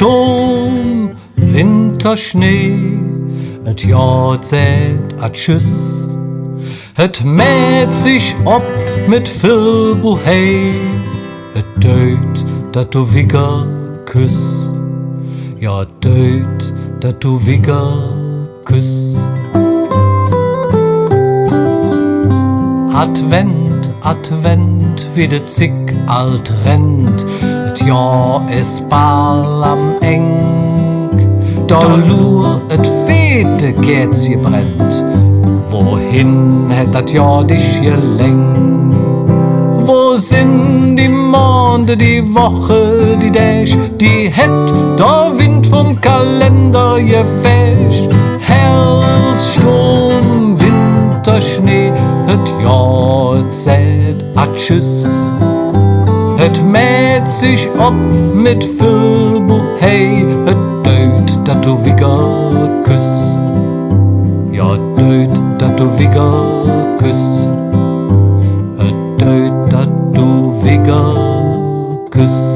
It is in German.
Sturm, Winterschnee, et Jahr zählt a Tschüss. Het mäht sich ob mit Filbuhey, et död, dat du Wigger küss. Ja, död, dat du Wigger küss. Advent, Advent, wie de Zick alt rennt, et Jahr is bald am eng. Da lur et fete Kerzje brennt, wohin hätt dat Jahr dich gelenkt? Wo sind die Monde, die Woche, die Däch, die hätt der Wind vom Kalender gefäscht? Herbst, Sturm, Winterschnee, het Jahr zählt a Tschüss. Het mäht sich ob mit Filbuhey, het död, dat du Wigger küss. Ja, död, dat du Wigger küss. Het död, dat du Wigger küss.